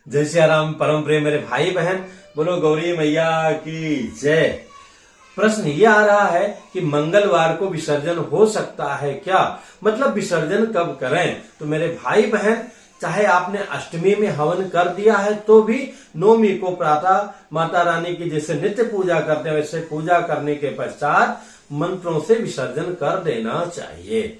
जय श्री राम। परम प्रिय मेरे भाई बहन, बोलो गौरी मैया की जय। प्रश्न ये आ रहा है कि मंगलवार को विसर्जन हो सकता है क्या, मतलब विसर्जन कब करें। तो मेरे भाई बहन, चाहे आपने अष्टमी में हवन कर दिया है तो भी नवमी को प्रातः माता रानी की जैसे नित्य पूजा करते हैं वैसे पूजा करने के पश्चात मंत्रों से विसर्जन कर देना चाहिए।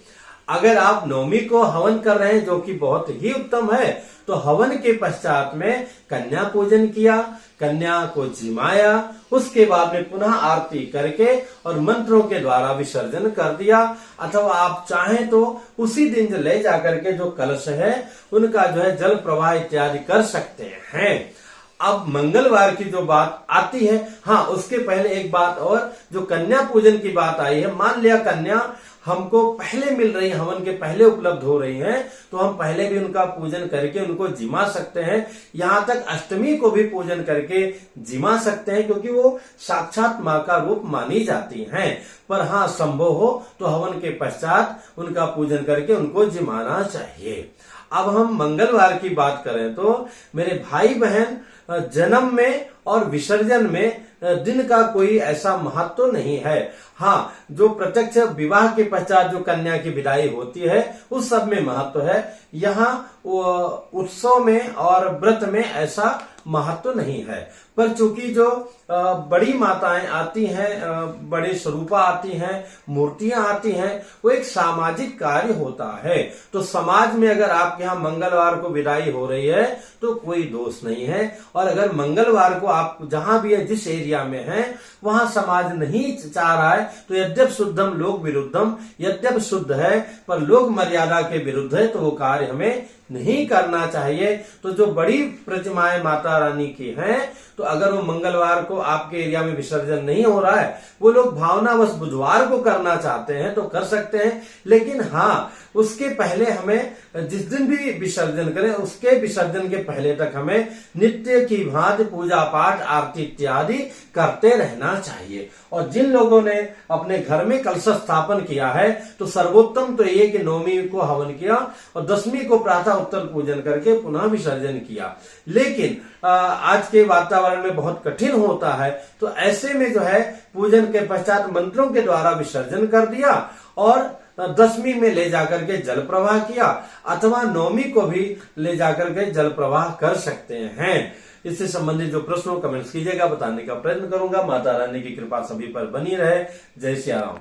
अगर आप नवमी को हवन कर रहे हैं, जो कि बहुत ही उत्तम है, तो हवन के पश्चात में कन्या पूजन किया, कन्या को जिमाया, उसके बाद में पुनः आरती करके और मंत्रों के द्वारा विसर्जन कर दिया। अथवा आप चाहें तो उसी दिन जो ले जाकर के जो कलश है उनका जो है जल प्रवाह इत्यादि कर सकते हैं। अब मंगलवार की जो बात आती है, हाँ उसके पहले एक बात और, जो कन्या पूजन की बात आई है, मान लिया कन्या हमको पहले मिल रही है, हवन के पहले उपलब्ध हो रही हैं, तो हम पहले भी उनका पूजन करके उनको जिमा सकते हैं। यहाँ तक अष्टमी को भी पूजन करके जिमा सकते हैं, क्योंकि वो साक्षात माँ का रूप मानी जाती हैं। पर हाँ संभव हो तो हवन के पश्चात उनका पूजन करके उनको जिमाना चाहिए। अब हम मंगलवार की बात करें तो मेरे भाई बहन, जन्म में और विसर्जन में दिन का कोई ऐसा महत्व तो नहीं है। हाँ, जो प्रत्यक्ष विवाह के पश्चात जो कन्या की विदाई होती है उस सब में महत्व है। यहाँ उत्सव में और व्रत में ऐसा महत्व नहीं है। पर चूंकि जो बड़ी माताएं आती हैं, बड़े स्वरूपा आती हैं, मूर्तियां आती हैं, वो एक सामाजिक कार्य होता है। तो समाज में अगर आपके यहाँ मंगलवार को विदाई हो रही है तो कोई दोष नहीं है। और अगर मंगलवार को आप जहां भी है, जिस एरिया में है, वहां समाज नहीं चाह रहा है, तो यद्यप शुद्धम लोक विरुद्धम, यद्यप शुद्ध है पर लोक मर्यादा के विरुद्ध है, तो वो कार्य हमें नहीं करना चाहिए। तो जो बड़ी प्रतिमाएं माता रानी की हैं, तो अगर वो मंगलवार को आपके एरिया में विसर्जन नहीं हो रहा है, वो लोग भावनावश बुधवार को करना चाहते हैं तो कर सकते हैं। लेकिन हाँ, उसके पहले हमें जिस दिन भी विसर्जन करें उसके विसर्जन के पहले तक हमें नित्य की भांति पूजा पाठ आरती इत्यादि करते रहना चाहिए। और जिन लोगों ने अपने घर में कलश स्थापन किया है, तो सर्वोत्तम तो ये कि नवमी को हवन किया और दशमी को प्रातः उत्तर पूजन करके पुनः विसर्जन किया। लेकिन आज के वातावरण में बहुत कठिन होता है, तो ऐसे में जो है पूजन के पश्चात मंत्रों के द्वारा विसर्जन कर दिया और दशमी में ले जाकर के जल प्रवाह किया, अथवा नवमी को भी ले जाकर के जल प्रवाह कर सकते हैं। इससे संबंधित जो प्रश्न हो कमेंट्स कीजिएगा, बताने का प्रयत्न करूंगा। माता रानी की कृपा सभी पर बनी रहे। जय श्री राम।